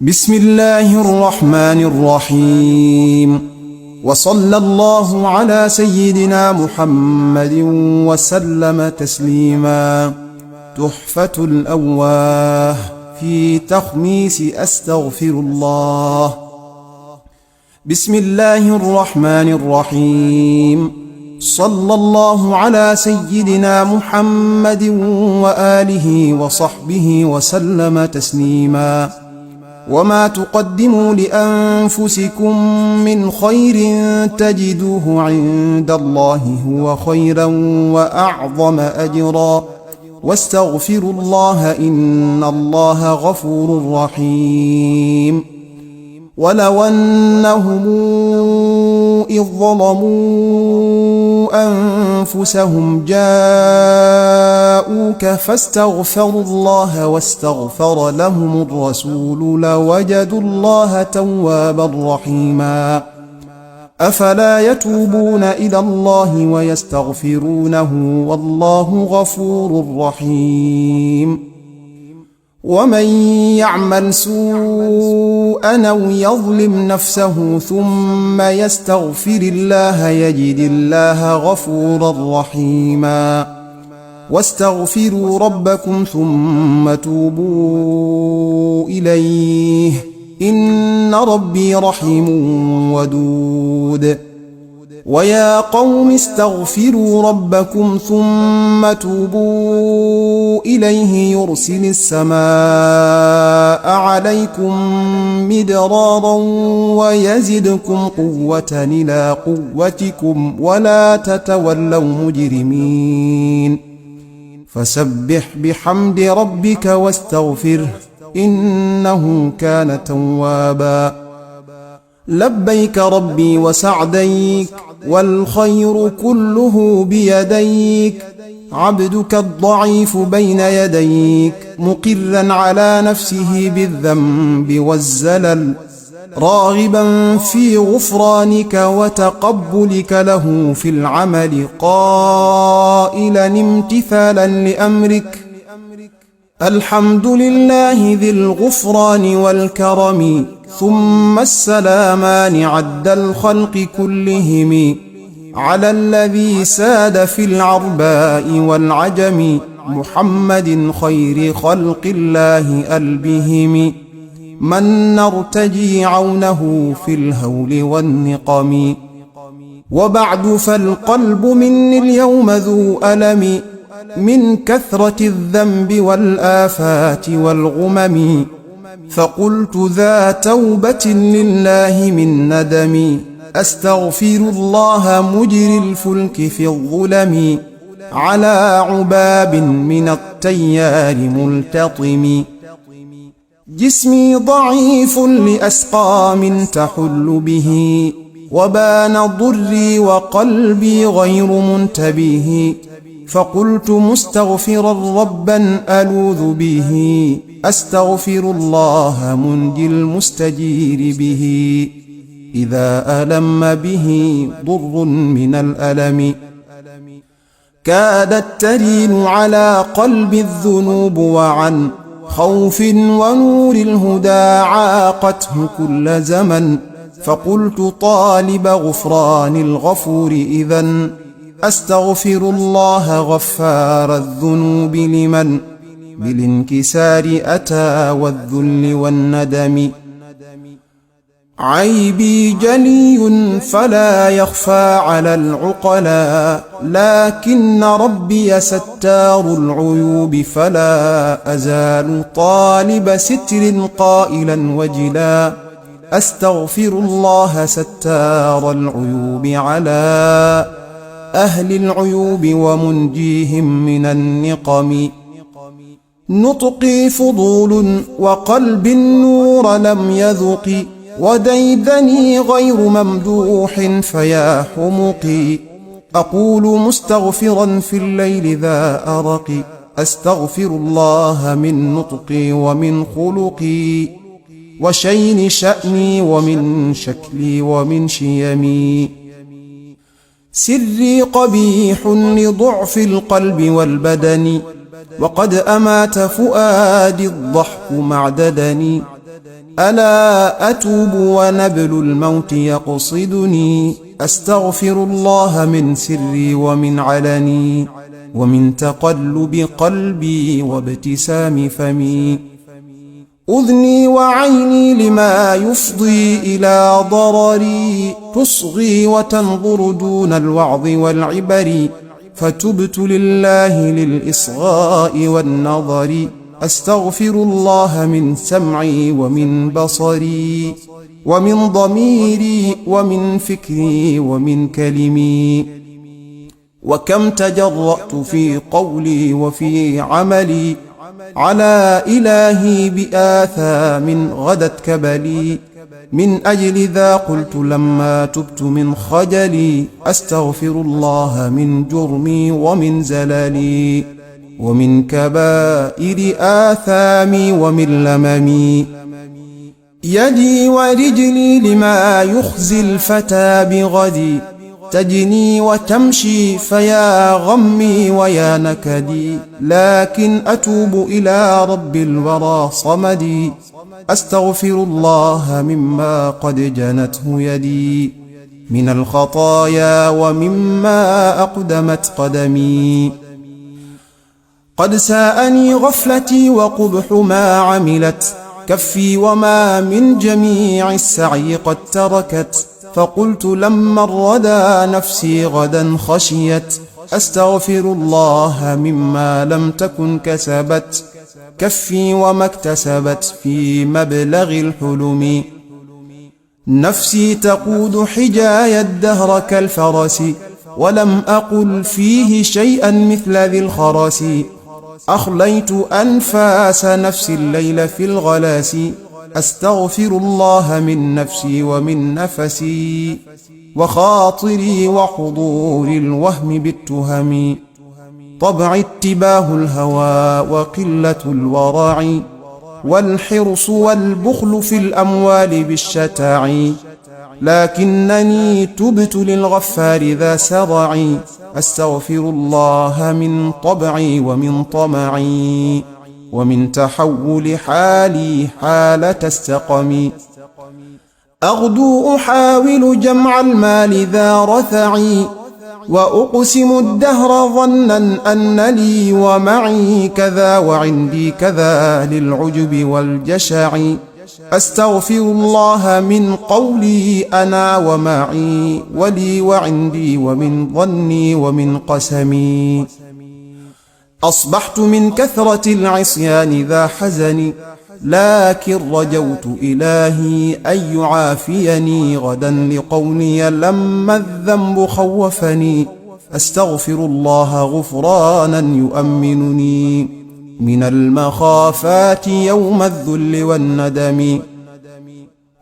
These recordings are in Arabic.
بسم الله الرحمن الرحيم. وصلى الله على سيدنا محمد وسلم تسليما. تحفة الأواه في تخميس أستغفر الله. بسم الله الرحمن الرحيم. صلى الله على سيدنا محمد وآله وصحبه وسلم تسليما. وما تقدموا لأنفسكم من خير تجدوه عند الله هو خيرا وأعظم أجرا، واستغفروا الله إن الله غفور رحيم. ولو أنهم إذ ظلموا أنفسهم جاءوك فاستغفروا الله واستغفر لهم الرسول لوجدوا الله توابا رحيما. أفلا يتوبون إلى الله ويستغفرونه والله غفور رحيم. ومن يعمل سوءا أو يظلم نفسه ثم يستغفر الله يجد الله غفورا رحيما. واستغفروا ربكم ثم توبوا إليه إن ربي رحيم ودود. ويا قوم استغفروا ربكم ثم توبوا إليه يرسل السماء عليكم مدرارا ويزدكم قوة إلى قوتكم ولا تتولوا مجرمين. فسبح بحمد ربك واستغفره إنه كان توابا. لبيك ربي وسعديك والخير كله بيديك. عبدك الضعيف بين يديك مقرا على نفسه بالذنب والزلل، راغبا في غفرانك وتقبلك له في العمل، قائلا امتثالا لأمرك. الحمد لله ذي الغفران والكرم ثم السلامان عد الخلق كلهم، على الذي ساد في العرباء والعجم محمد خير خلق الله ألبهم، من نرتجي عونه في الهول والنقم. وبعد فالقلب مني اليوم ذو ألم من كثرة الذنب والآفات والغمم، فقلت ذا توبة لله من ندم. أستغفر الله مجري الفلك في الظلم، على عباب من التيار ملتطم. جسمي ضعيف لأسقام تحل به، وبان ضري وقلبي غير منتبه. فقلت مستغفرا ربا ألوذ به، أستغفر الله منجي المستجير به، إذا ألم به ضر من الألم. كادت ترين على قلب الذنوب، وعن خوف ونور الهدى عاقته كل زمن. فقلت طالب غفران الغفور إذن، أستغفر الله غفار الذنوب لمن بالانكسار أتى والذل والندم. عيبي جلي فلا يخفى على العقلاء، لكن ربي ستار العيوب فلا أزال طالب ستر قائلا وجلا. أستغفر الله ستار العيوب على أهل العيوب ومنجيهم من النقم. نطقي فضول وقلب النور لم يذق، وديدني غير ممدوح فيا حمقي. أقول مستغفرا في الليل ذا أرق، أستغفر الله من نطقي ومن خلقي وشين شأني ومن شكلي ومن شيمي. سري قبيح لضعف القلب والبدن، وقد أمات فؤادي الضحك معددني. ألا أتوب ونبل الموت يقصدني، أستغفر الله من سري ومن علني، ومن تقلب قلبي وابتسام فمي. أذني وعيني لما يفضي إلى ضرري، تصغي وتنظر دون الوعظ والعبر، فتبت لله للإصغاء والنظر. أستغفر الله من سمعي ومن بصري، ومن ضميري ومن فكري ومن كلمي. وكم تجرأت في قولي وفي عملي على إلهي بآثام غدت كبلي، من أجل ذا قلت لما تبت من خجلي، أستغفر الله من جرمي ومن زللي، ومن كبائر آثامي ومن لممي. يدي ورجلي لما يخزي الفتى بغدي، تجني وتمشي فيا غمي ويا نكدي، لكن أتوب إلى رب الورى صمدي، أستغفر الله مما قد جنته يدي من الخطايا ومما أقدمت قدمي. قد ساءني غفلتي وقبح ما عملت كفي، وما من جميع السعي قد تركت، فقلت لما الردى نفسي غدا خشيت، أستغفر الله مما لم تكن كسبت كفي وما اكتسبت في مبلغ الحلم. نفسي تقود حجاي الدهر كالفرس، ولم أقل فيه شيئا مثل ذي الخرس، أخليت أنفاس نفسي الليل في الغلاس، أستغفر الله من نفسي ومن نفسي وخاطري وحضور الوهم بالتهم. طبع اتباه الهوى وقلة الورع، والحرص والبخل في الأموال بالشتاع، لكنني تبت للغفار ذا سرع، أستغفر الله من طبعي ومن طمعي، ومن تحول حالي حالة استقمي. أغدو أحاول جمع المال ذا رثعي، وأقسم الدهر ظنا أن لي ومعي كذا وعندي كذا للعجب والجشع، أستغفر الله من قولي أنا ومعي ولي وعندي ومن ظني ومن قسمي. أصبحت من كثرة العصيان ذا حزن، لكن رجوت إلهي أن يعافيني غدا لقولي لما الذنب خوفني، أستغفر الله غفرانا يؤمنني من المخافات يوم الذل والندم.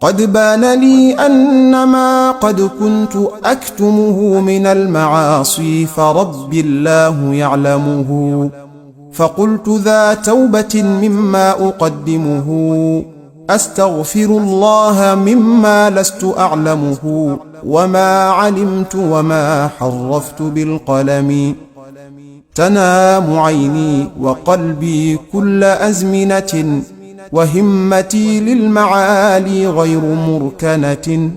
قد بان لي أن ما قد كنت أكتمه من المعاصي فرب الله يعلمه، فقلت ذا توبة مما أقدمه، أستغفر الله مما لست أعلمه، وما علمت وما حرفت بالقلم. تنام عيني وقلبي كل أزمنة، وهمتي للمعالي غير مركنة،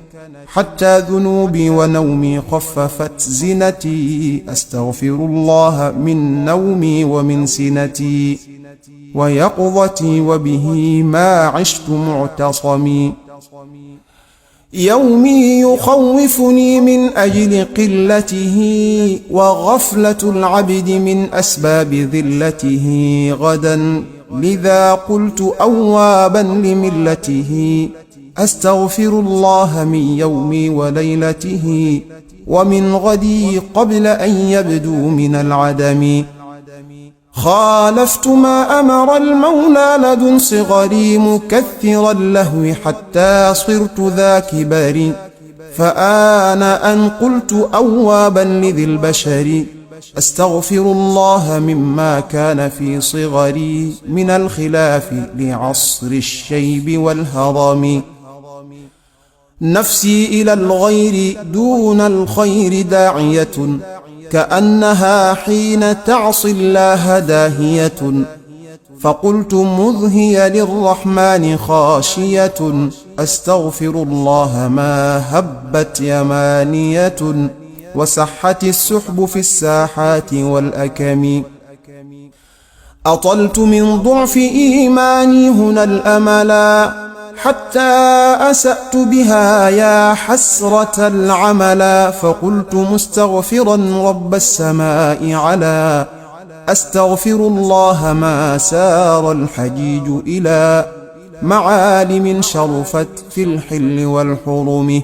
حتى ذنوبي ونومي خففت زنتي، أستغفر الله من نومي ومن سنتي ويقظتي، وبه ما عشت معتصمي. يومي يخوفني من أجل قلته، وغفلة العبد من أسباب ذلته غدا، لذا قلت أوابا لملته، أستغفر الله من يومي وليلته، ومن غدي قبل أن يبدو من العدم. خالفت ما أمر المولى لدن صغري، مكثر اللهو حتى صرت ذا كبر، فآن أن قلت أوابا لذي البشر، أستغفر الله مما كان في صغري من الخلاف لعصر الشيب والهرم. نفسي إلى الغير دون الخير داعية، كأنها حين تعصي الله داهية، فقلت مذهي للرحمن خاشية أستغفر الله ما هبت يمانية وسحت السحب في الساحات والأكم. أطلت من ضعف إيماني هنا الأملا حتى أسأت بها يا حسرة العملا. فقلت مستغفرا رب السماء علا أستغفر الله ما سار الحجيج إلى معالم شرفت في الحل والحرم.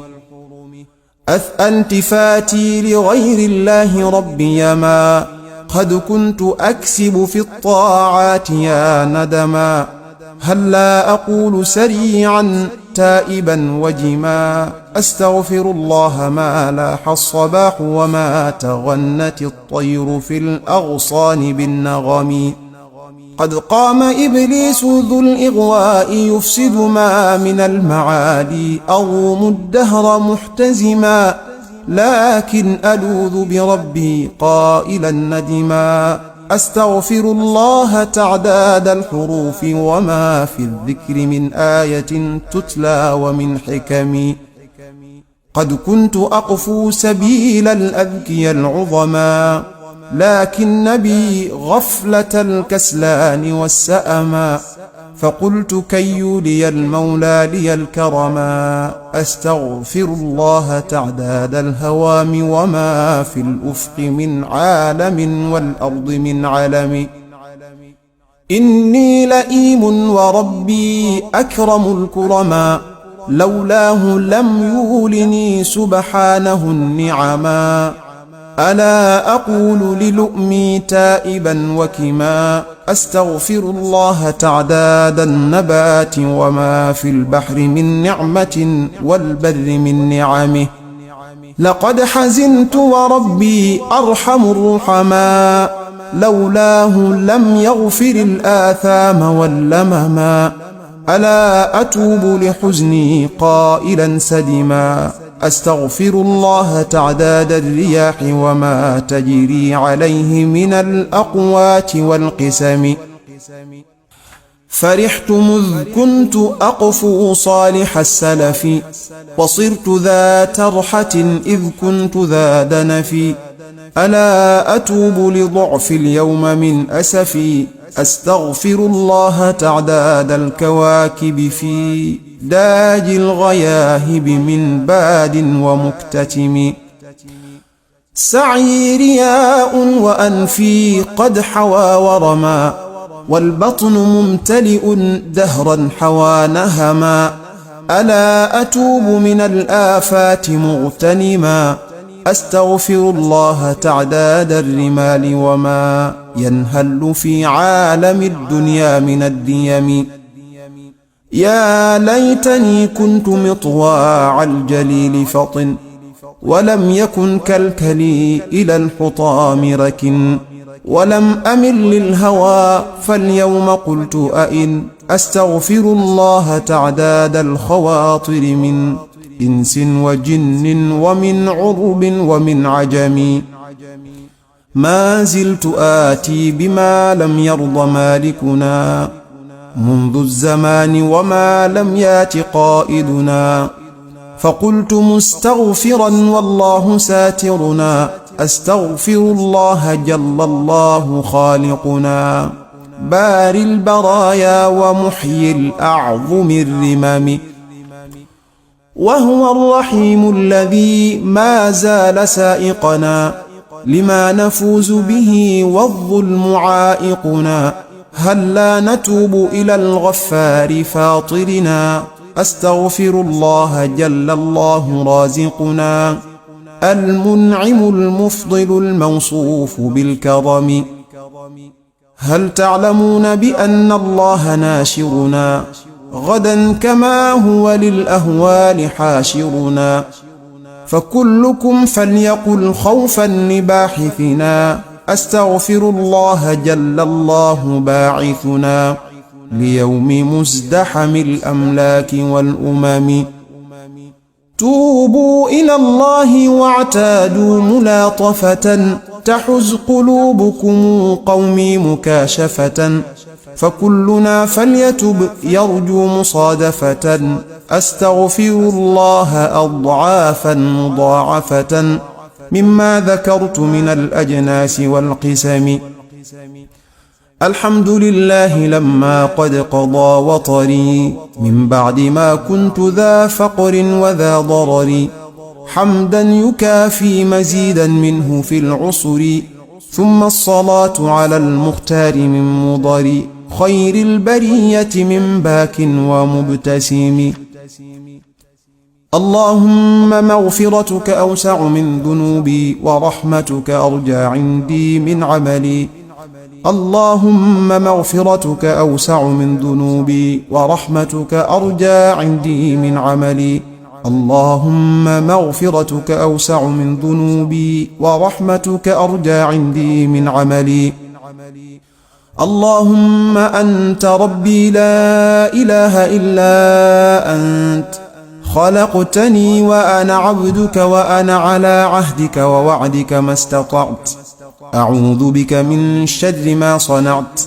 أثأى التفاتي لغير الله ربي ما قد كنت أكسب في الطاعات يا ندما. هل لا أقول سريعا تائبا وجما أستغفر الله ما لاح الصباح وما تغنت الطير في الأغصان بالنغم. قد قام إبليس ذو الإغواء يفسد ما من المعالي أروم الدهر محتزما لكن ألوذ بربي قائلا ندما. أستغفر الله تعداد الحروف وما في الذكر من آية تتلى ومن حكم. قد كنت أقفو سبيل الأذكياء العظما لكن بي غفلة الكسلان والسأما. فقلت كي يولي المولى لي الكرما أستغفر الله تعداد الهوام وما في الأفق من عالم والأرض من علم. إني لئيم وربي أكرم الكرما لولاه لم يولني سبحانه النعما. ألا أقول للؤمي تائبا وكما أستغفر الله تعداد النبات وما في البحر من نعمة والبر من نعمه. لقد حزنت وربي أرحم الرحما لولاه لم يغفر الآثام واللمما. ألا أتوب لحزني قائلا سدما أستغفر الله تعداد الرياح وما تجري عليه من الأقوات والقسم. فرحت مذ كنت أقفو صالح السلف وصرت ذا ترحة إذ كنت ذا دنف. ألا أتوب لضعف اليوم من أسفي أستغفر الله تعداد الكواكب في داج الغياهب من باد ومكتتم. سعي رياء وأنفي قد حوى ورما والبطن ممتلئ دهرا حوى نهما. ألا أتوب من الآفات مغتنما أستغفر الله تعداد الرمال وما ينهل في عالم الدنيا من الديم. يا ليتني كنت مطواع الجليل فطن ولم يكن كالكلي إلى الحطام ركن. ولم أمل للهوى فاليوم قلت أئن أستغفر الله تعداد الخواطر من إنس وجن ومن عرب ومن عجم. ما زلت آتي بما لم يرض مالكنا منذ الزمان وما لم يات قائدنا. فقلت مستغفرا والله ساترنا أستغفر الله جل الله خالقنا باري البرايا ومحيي الأعظم الرمم. وهو الرحيم الذي ما زال سائقنا لما نفوز به والظلم عائقنا. هل لا نتوب إلى الغفار فاطرنا أستغفر الله جل الله رازقنا المنعم المفضل الموصوف بالكرم. هل تعلمون بأن الله ناشرنا غدا كما هو للأهوال حاشرنا. فكلكم فليقل خوفا لباحثنا أستغفر الله جل الله باعثنا ليوم مزدحم الأملاك والأمم. توبوا إلى الله واعتادوا ملاطفة تحز قلوبكم قومي مكاشفة. فكلنا فليتب يرجو مصادفة. أستغفر الله أضعافا مضاعفة مما ذكرت من الأجناس والقسم. الحمد لله لما قد قضى وطري من بعد ما كنت ذا فقر وذا ضرر، حمدا يكافي مزيدا منه في العسر. ثم الصلاة على المختار من مضر، خير البرية من باك ومبتسم. اللهم مغفرتك أوسع من ذنوبي ورحمتك أرجى عندي من عملي. اللهم مغفرتك أوسع من ذنوبي ورحمتك أرجى عندي من عملي. اللهم مغفرتك أوسع من ذنوبي ورحمتك أرجى عندي من عملي. اللهم أنت ربي لا إله إلا أنت، خلقتني وأنا عبدك وأنا على عهدك ووعدك ما استطعت. أعوذ بك من شر ما صنعت.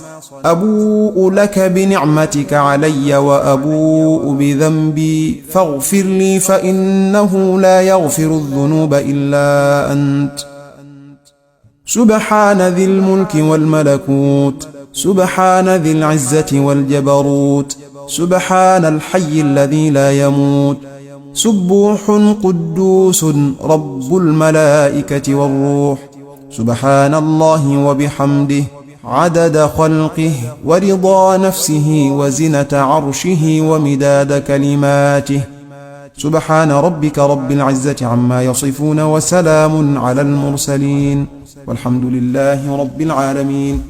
أبوء لك بنعمتك علي وأبوء بذنبي، فاغفر لي فإنه لا يغفر الذنوب إلا أنت. سبحان ذي الملك والملكوت، سبحان ذي العزة والجبروت، سبحان الحي الذي لا يموت، سبوح قدوس رب الملائكة والروح. سبحان الله وبحمده عدد خلقه ورضا نفسه وزنة عرشه ومداد كلماته. سبحان ربك رب العزة عما يصفون وسلام على المرسلين والحمد لله رب العالمين.